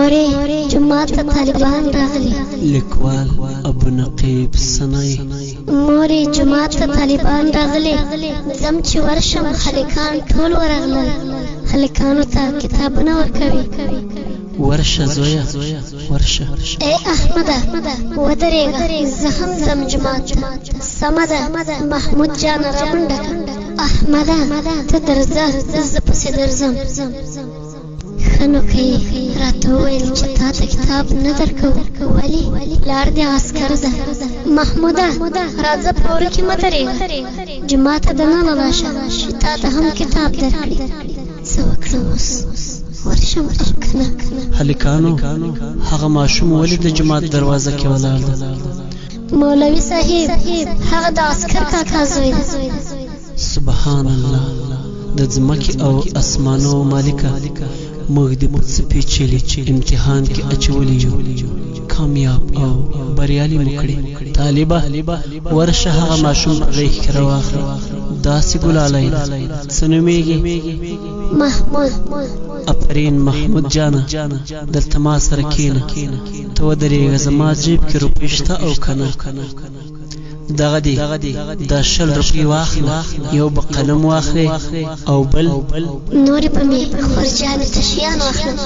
مورې جماعت ته طالبان راغلي. لیکوال ابو نقیب سنائی. مورې جماعت ته طالبان راغلي. زم چې ورشم هلکان ټول ورغلل. هلکانو ته کتابونه ورکوي. ورشه زویا ورشه. ای احمده ودرېږه، زه هم ځم جماعت ته. سمه ده محمود جان رامنډه. احمده ته درځه، زه پسې درځم. ښه نو که یې راته وویل چې تا ته کتاب نه درکوو. ولې؟ پلار دې عسکر ده. محموده راځه په وره کې مه درېږه، جماعت ته دننه راشه چې تا ته هم کتاب درکړي. څه وکړم اوس؟ ورشم او که نه؟ هلکانو هغه ماشوم ولې د جماعت دروازه کې ولاړ ده؟ مولوي صاحب هغه د عسکر کاکا زوی ده. سبحان الله. د ځمکې او اسمانو مالکه، موږ دې په څه پیچلي امتحان کې اچولی یو، کامیاب او بریالي مو کړي. طالبه ورشه هغه ماشوم په غېږ کې راواخلې. داسې ګلالی څه نومېږي؟ محمود. افرین محمود جانه، دلته ما سره کښېنه. ته ودرېږه، زما جیب کې روپۍ شته او که نه؟ دغه دی دا 20 روپۍ واخله، یو به قلم واخلې او بل نورې به مې خورجانې ته شیان واخلم.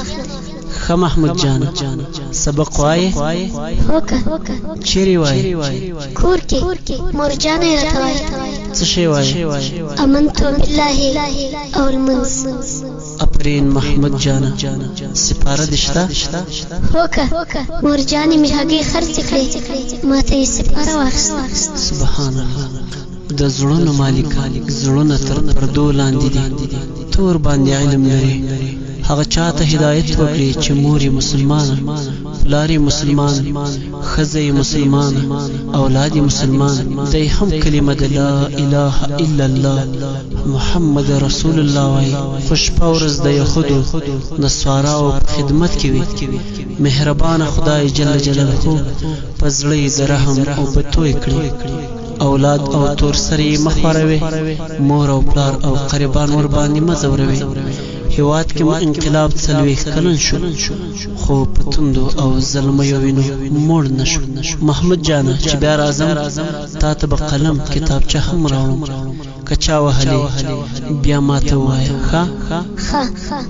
ښه محمود جانه، سبق وایې؟ هوکه. چیرې وایې؟ کور کې. مورجانه یې راته وایي. څه شی وایې؟ امنتو بالله او المنز. افرین محمود جانه، سپاره دې شته؟ هوکه. مورجانې مې هګۍ خرڅې کړې، ما ته یې سپاره واخیسته. سبحان الله. د زړونو مالکه، زړونه تر پردو لاندې دي. تور باندې علم لري. هغه چاته هدایت وکړي چې مور یې مسلمانه، پلار یې مسلمان، ښځه یې مسلمانه، اولاد یې مسلمان، دی هم کلمه د لا اله الا الله محمد رسول الله وایي. خو شپه ورځ د یهودو نصاراو په خدمت کې وي. مهربانه خدای جل جلاله په زړه یې د رحم او بتوی کړي. اولاد او تور سره یې مه خوروي. مور او پلار او قریبان ور باندې مه ځوروي. هیواد کې مو انقلاب 40 کلن شو، خو په توندو او ظلمیو وینو موړ نه شو. محمود جانه چې بیا راځم، تا ته به قلم کتابچه هم راوړم. که چا وهلې بیا ما ته ووایه. ښه.